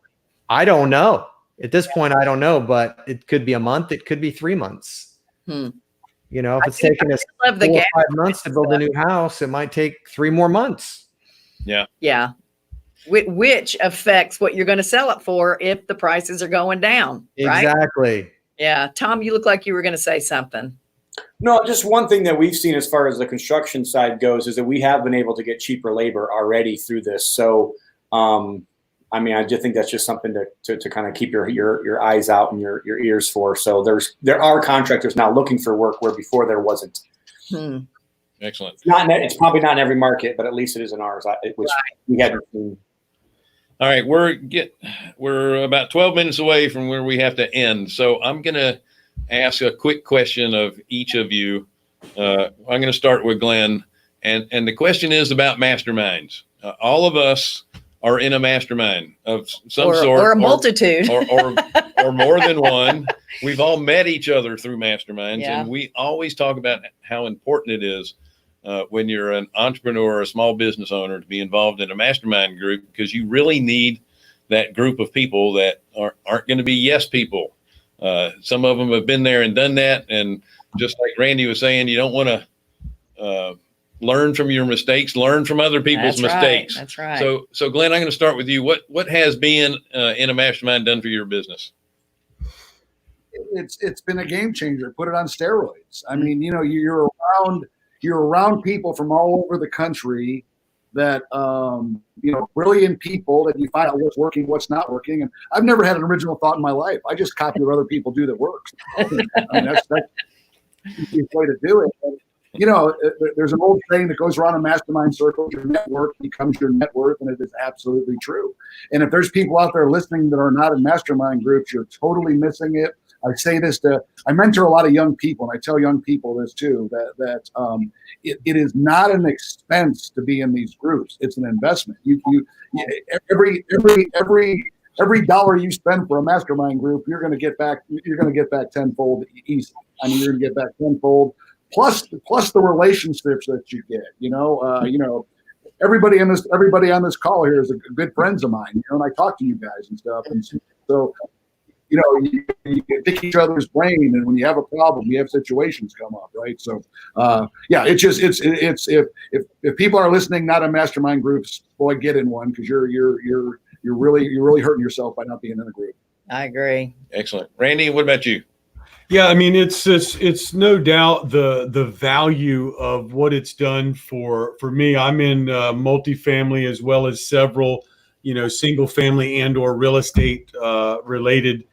I don't know at this point. I don't know, but it could be a month. It could be 3 months. If it's taking us 4 or 5 months to build a new house, it might take 3 more months. Yeah. Yeah. Which affects what you're going to sell it for if the prices are going down. Right? Exactly. Yeah. Tom, you look like you were going to say something. No, just one thing that we've seen as far as the construction side goes is that we have been able to get cheaper labor already through this. So, I just think that's just something to kind of keep your eyes out and your ears for. So there are contractors now looking for work where before there wasn't. Excellent. It's probably not in every market, but at least it is in ours, which we hadn't seen. All right, we're about 12 minutes away from where we have to end. So I'm going to ask a quick question of each of you. I'm going to start with Glenn, and the question is about masterminds. All of us are in a mastermind of some sort, or a multitude, or more than one. We've all met each other through masterminds, Yeah. and we always talk about how important it is when you're an entrepreneur or a small business owner to be involved in a mastermind group, because you really need that group of people that aren't going to be yes people. Some of them have been there and done that, and just like Randy was saying, you don't want to learn from your mistakes, learn from other people's mistakes. That's right. So Glenn, I'm going to start with you. What has being in a mastermind done for your business? It's been a game changer. Put it on steroids. I mean, you're around people from all over the country that brilliant people that you find out what's working, what's not working. And I've never had an original thought in my life. I just copy what other people do that works. I mean, that's the easiest way to do it. But, there's an old saying that goes around in mastermind circles: your network becomes your net worth, and it is absolutely true. And if there's people out there listening that are not in mastermind groups, you're totally missing it. I say this I mentor a lot of young people, and I tell young people this too, that it is not an expense to be in these groups. It's an investment. Every dollar you spend for a mastermind group, you're going to get back tenfold easy. I mean, you're going to get back tenfold plus the relationships that you get. Everybody on this call here is a good friends of mine. And I talk to you guys and stuff, and so. You can pick each other's brain, and when you have a problem, you have situations come up, right? So, it's if people are listening, not in mastermind groups, boy, get in one, because you're really hurting yourself by not being in a group. I agree. Excellent, Randy. What about you? Yeah, I mean, it's no doubt the value of what it's done for me. I'm in multifamily as well as several, single family and or real estate related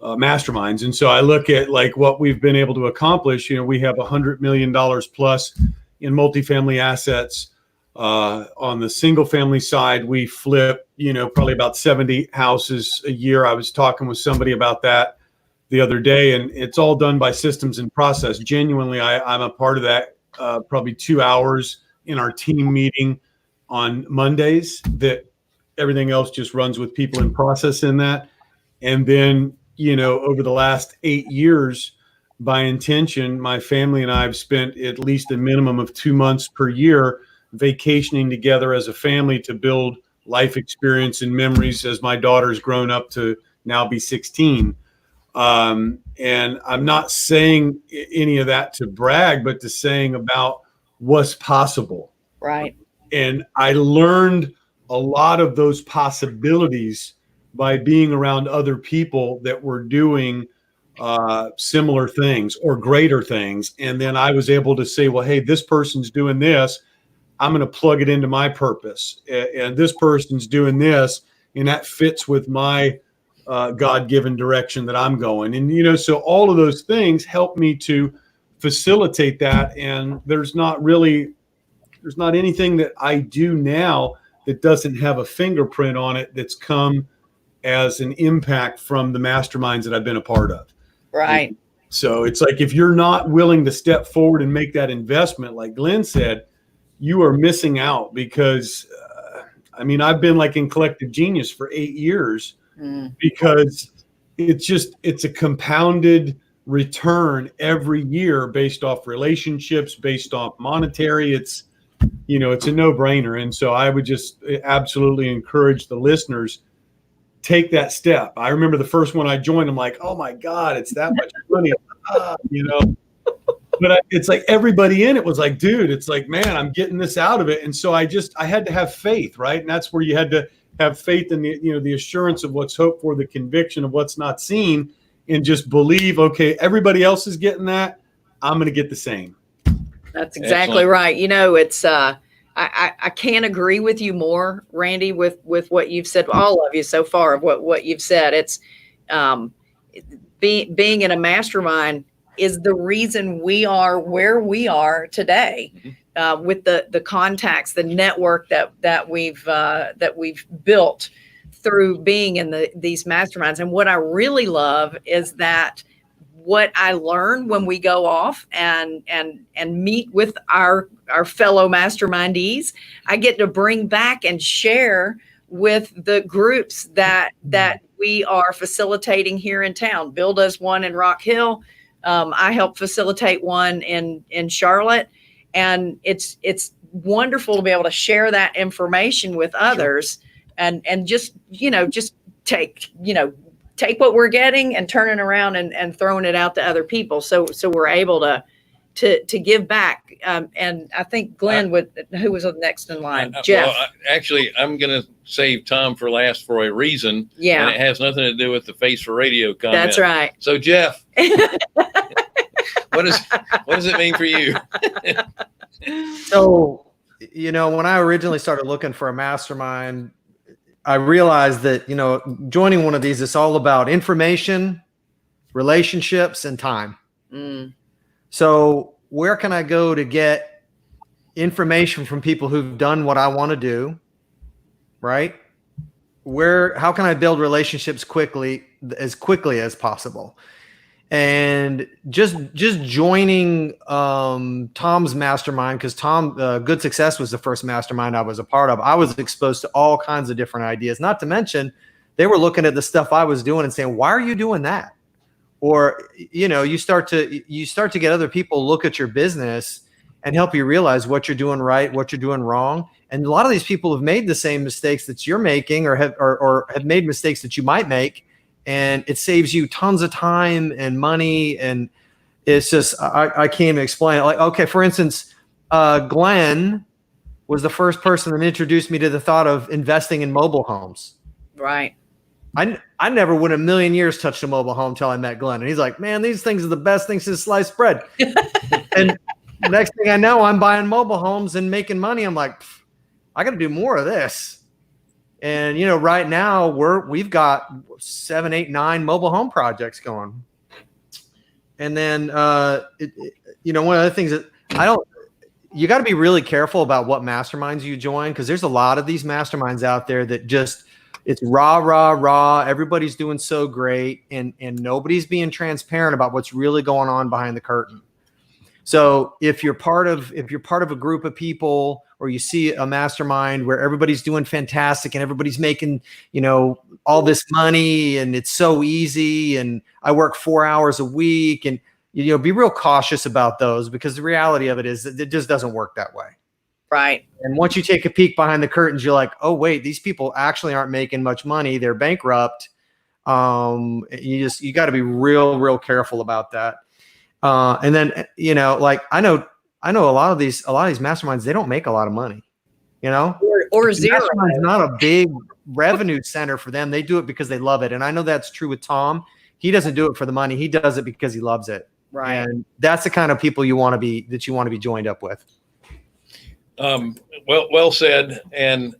masterminds. And so I look at like what we've been able to accomplish. We have $100 million plus in multifamily assets. On the single family side, we flip, probably about 70 houses a year. I was talking with somebody about that the other day, and it's all done by systems and process. Genuinely, I'm a part of that, probably 2 hours in our team meeting on Mondays, that everything else just runs with people and process in that. And then, over the last 8 years, by intention, my family and I have spent at least a minimum of 2 months per year vacationing together as a family to build life experience and memories as my daughter's grown up to now be 16. And I'm not saying any of that to brag, but to saying about what's possible. Right. And I learned a lot of those possibilities by being around other people that were doing similar things or greater things. And then I was able to say, well, hey, this person's doing this. I'm going to plug it into my purpose. And this person's doing this, and that fits with my God-given direction that I'm going. And, so all of those things help me to facilitate that. And there's not anything that I do now that doesn't have a fingerprint on it that's come as an impact from the masterminds that I've been a part of. Right. So it's like, if you're not willing to step forward and make that investment, like Glenn said, you are missing out, because I've been like in Collective Genius for 8 years because it's a compounded return every year based off relationships, based off monetary. It's a no-brainer. And so I would just absolutely encourage the listeners, take that step. I remember the first one I joined, I'm like, oh my God, it's that much money. But it's like everybody in it was like, dude, it's like, man, I'm getting this out of it. And so I had to have faith, right? And that's where you had to have faith in the assurance of what's hoped for, the conviction of what's not seen, and just believe, okay, everybody else is getting that, I'm going to get the same. That's exactly Excellent. right. It's I can't agree with you more, Randy, with what you've said, all of you so far, of what you've said. It's being in a mastermind is the reason we are where we are today, with the contacts, the network that we've built through being in these masterminds. And what I really love is that what I learn when we go off and meet with our fellow mastermindees, I get to bring back and share with the groups that we are facilitating here in town. Bill does one in Rock Hill. I help facilitate one in Charlotte, and it's wonderful to be able to share that information with others, and just take what we're getting and turn it around and throwing it out to other people. So we're able to give back. And I think Glenn who was next in line? Jeff. Well, actually, I'm going to save Tom for last for a reason. Yeah. And it has nothing to do with the Face for Radio comment. That's right. So Jeff, what does it mean for you? So, when I originally started looking for a mastermind, I realized that, joining one of these, it's all about information, relationships, and time. So where can I go to get information from people who've done what I want to do? Right? How can I build relationships as quickly as possible? And just joining Tom's mastermind, because Tom, Good Success was the first mastermind I was a part of. I was exposed to all kinds of different ideas, not to mention they were looking at the stuff I was doing and saying, why are you doing that? Or, you start to get other people look at your business and help you realize what you're doing right, what you're doing wrong. And a lot of these people have made the same mistakes that you're making, or have made mistakes that you might make. And it saves you tons of time and money. And it's just, I can't even explain it. Like, okay, for instance, Glenn was the first person that introduced me to the thought of investing in mobile homes. Right. I never would in a million years touched a mobile home until I met Glenn. And he's like, man, these things are the best things since sliced bread. And the next thing I know, I'm buying mobile homes and making money. I'm like, I got to do more of this. And, right now we've got 7, 8, 9 mobile home projects going. And then, one of the things that you got to be really careful about what masterminds you join, because there's a lot of these masterminds out there that just, it's rah. Everybody's doing so great. And nobody's being transparent about what's really going on behind the curtain. So if you're part of a group of people, or you see a mastermind where everybody's doing fantastic and everybody's making, all this money and it's so easy, and I work 4 hours a week, and, be real cautious about those, because the reality of it is that it just doesn't work that way. Right. And once you take a peek behind the curtains, you're like, oh, wait, these people actually aren't making much money. They're bankrupt. You got to be real careful about that. And then, like I know a lot of these masterminds, they don't make a lot of money, or zero. Mastermind's not a big revenue center for them. They do it because they love it. And I know that's true with Tom. He doesn't do it for the money. He does it because he loves it. Right. And that's the kind of people you want to be joined up with. Well said. And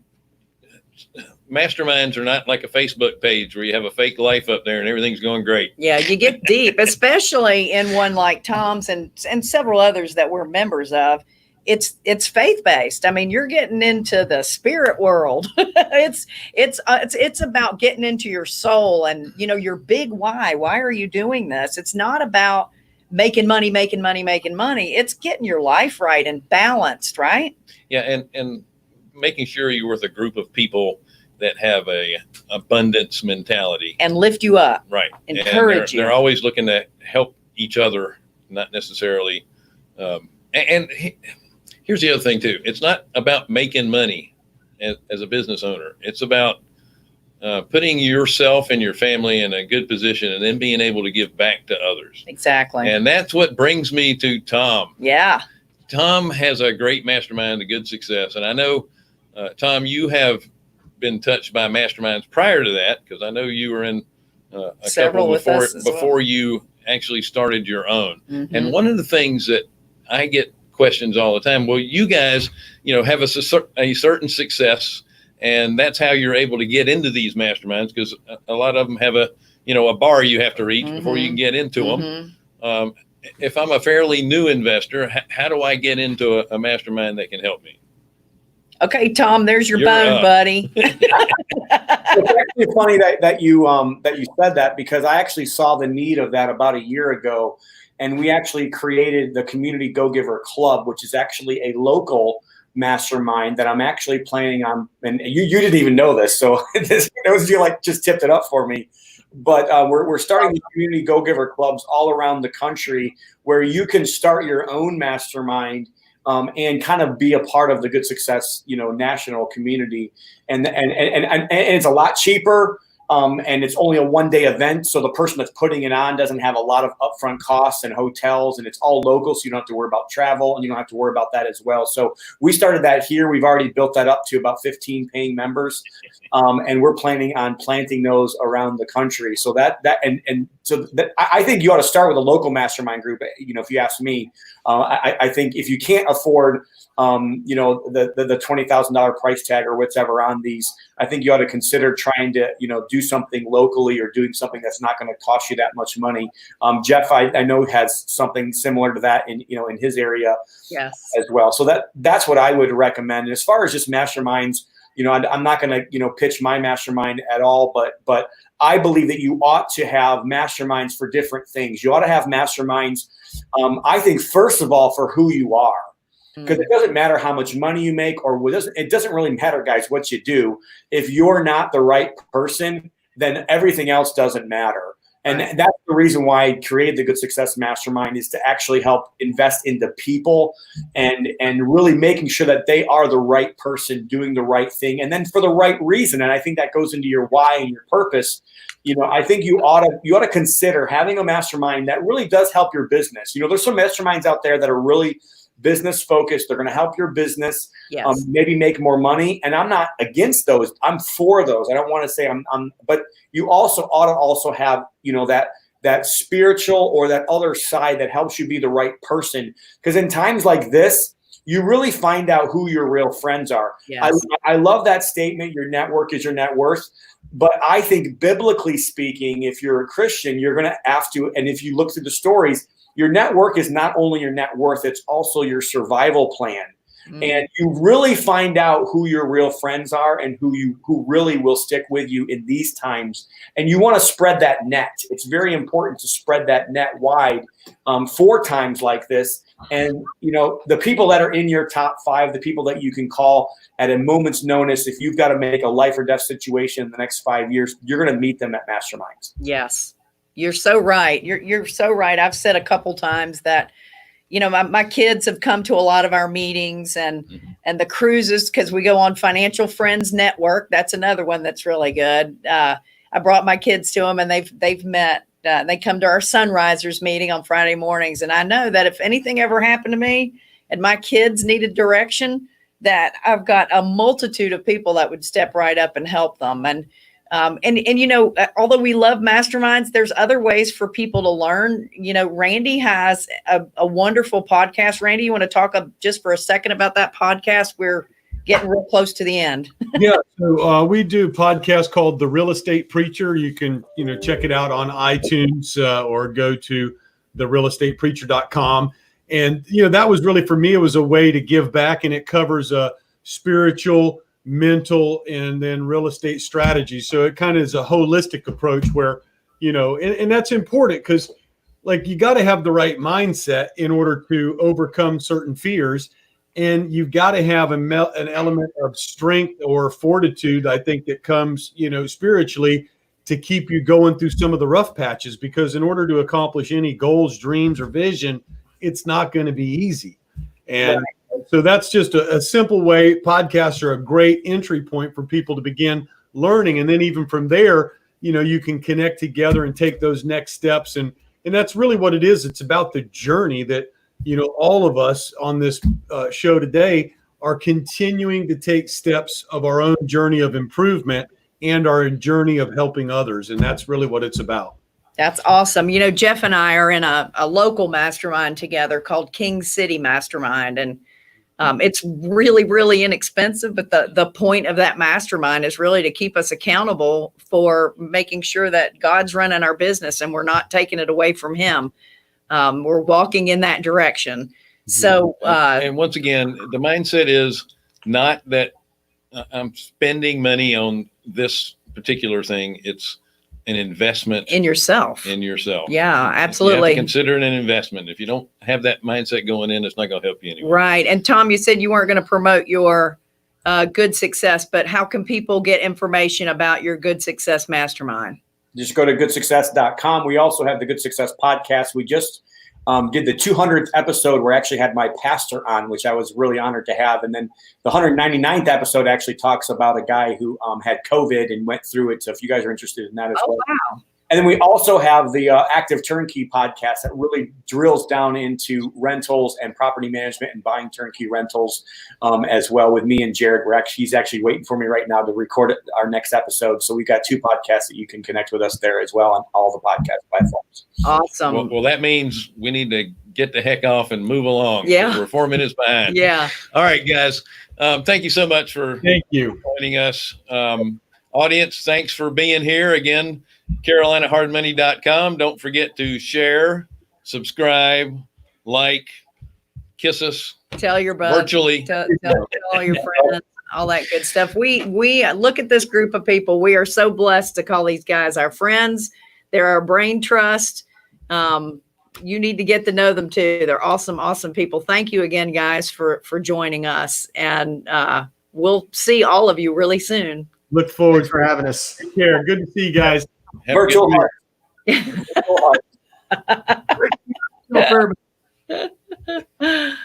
masterminds are not like a Facebook page where you have a fake life up there and everything's going great. Yeah, you get deep, especially in one like Tom's and several others that we're members of. It's faith-based. I mean, you're getting into the spirit world. It's about getting into your soul and, your big why. Why are you doing this? It's not about making money. It's getting your life right and balanced, right? Yeah, and making sure you're with a group of people that have a abundance mentality and lift you up, right? Encourage you. They're always looking to help each other, not necessarily. And here's the other thing too: it's not about making money as a business owner. It's about putting yourself and your family in a good position, and then being able to give back to others. Exactly. And that's what brings me to Tom. Yeah. Tom has a great mastermind, a good success, and I know, Tom, you have been touched by masterminds prior to that, because I know you were in a Several couple before well. You actually started your own. Mm-hmm. And one of the things that I get questions all the time, well, you guys, have a certain success, and that's how you're able to get into these masterminds, because a lot of them have a bar you have to reach mm-hmm. before you can get into mm-hmm. them. If I'm a fairly new investor, how do I get into a mastermind that can help me? Okay, Tom, there's your You're bone, up. buddy. It's actually funny that you said that, because I actually saw the need of that about a year ago, and we actually created the Community Go-Giver Club, which is actually a local mastermind that I'm actually planning on. And you didn't even know this, so those of you just tipped it up for me. But we're starting the Community Go-Giver Clubs all around the country, where you can start your own mastermind. And kind of be a part of the Good Success, national community, and it's a lot cheaper, and it's only a one-day event, so the person that's putting it on doesn't have a lot of upfront costs and hotels, and it's all local, so you don't have to worry about travel, and you don't have to worry about that as well. So we started that here. We've already built that up to about 15 paying members, and we're planning on planting those around the country. So I think you ought to start with a local mastermind group. If you ask me. I think if you can't afford, the $20,000 price tag or whatever on these, I think you ought to consider trying to, do something locally, or doing something that's not going to cost you that much money. Jeff, I know, has something similar to that in his area, yes, as well. So that's what I would recommend. And as far as just masterminds, I'm not going to, pitch my mastermind at all, but I believe that you ought to have masterminds for different things. You ought to have masterminds, I think, first of all, for who you are, because it doesn't matter how much money you make, it doesn't really matter, guys, what you do. If you're not the right person, then everything else doesn't matter. And that's the reason why I created the Good Success Mastermind, is to actually help invest into people and really making sure that they are the right person doing the right thing, and then for the right reason. And I think that goes into your why and your purpose. I think you ought to consider having a mastermind that really does help your business. There's some masterminds out there that are really business focused. They're going to help your business, yes. Maybe make more money. And I'm not against those. I'm for those. I don't want to say but you also ought to also have, that spiritual or that other side that helps you be the right person. Because in times like this, you really find out who your real friends are. Yes. I love that statement. Your network is your net worth. But I think, biblically speaking, if you're a Christian, you're going to have to, and if you look through the stories, your network is not only your net worth, it's also your survival plan. And you really find out who your real friends are and who really will stick with you in these times. And you want to spread that net. It's very important to spread that net wide for times like this. And, the people that are in your top 5, the people that you can call at a moment's notice, if you've got to make a life or death situation in the next 5 years, you're going to meet them at masterminds. Yes, you're so right. You're so right. I've said a couple times that, my kids have come to a lot of our meetings and the cruises, because we go on Financial Friends Network. That's another one that's really good. I brought my kids to them, and they've met. They come to our Sunrisers meeting on Friday mornings, and I know that if anything ever happened to me and my kids needed direction, that I've got a multitude of people that would step right up and help them. And although we love masterminds, there's other ways for people to learn. Randy has a wonderful podcast. Randy, you want to talk just for a second about that podcast? We're getting real close to the end. Yeah. So we do a podcast called The Real Estate Preacher. You can, check it out on iTunes or go to therealestatepreacher.com. And, that was really, for me, it was a way to give back, and it covers spiritual, mental, and then real estate strategy. So it kind of is a holistic approach where, and that's important because you got to have the right mindset in order to overcome certain fears. And you've got to have an element of strength or fortitude, I think, that comes, spiritually to keep you going through some of the rough patches, because in order to accomplish any goals, dreams, or vision, it's not going to be easy. And so that's just a simple way. Podcasts are a great entry point for people to begin learning. And then even from there, you can connect together and take those next steps. And that's really what it is. It's about the journey that, all of us on this show today are continuing to take steps of our own journey of improvement and our journey of helping others. And that's really what it's about. That's awesome. Jeff and I are in a local mastermind together called King City Mastermind. And it's really, really inexpensive. But the point of that mastermind is really to keep us accountable for making sure that God's running our business and we're not taking it away from him. We're walking in that direction. So, and once again, the mindset is not that I'm spending money on this particular thing. It's an investment in yourself. Yeah, absolutely. You have to consider it an investment. If you don't have that mindset going in, it's not going to help you anymore. Right. And Tom, you said you weren't going to promote your Good Success, but how can people get information about your Good Success Mastermind? Just go to goodsuccess.com. We also have the Good Success podcast. We just did the 200th episode where I actually had my pastor on, which I was really honored to have. And then the 199th episode actually talks about a guy who had COVID and went through it. So if you guys are interested in that as well. Wow. And then we also have the Active Turnkey podcast that really drills down into rentals and property management and buying turnkey rentals as well with me and Jared. He's actually waiting for me right now to record our next episode. So we've got 2 podcasts that you can connect with us there as well on all the podcast platforms. Awesome. Well, that means we need to get the heck off and move along. Yeah. We're 4 minutes behind. Yeah. All right, guys. Thank you so much for joining us. Audience, thanks for being here again. CarolinaHardMoney.com. Don't forget to share, subscribe, like, kiss us. Tell your buds. Virtually. Tell all your friends, all that good stuff. We look at this group of people. We are so blessed to call these guys our friends. They're our brain trust. You need to get to know them too. They're awesome, awesome people. Thank you again, guys, for joining us. And we'll see all of you really soon. Look forward for having us. Take care. Good to see you guys. Have a good Virtual heart. Heart.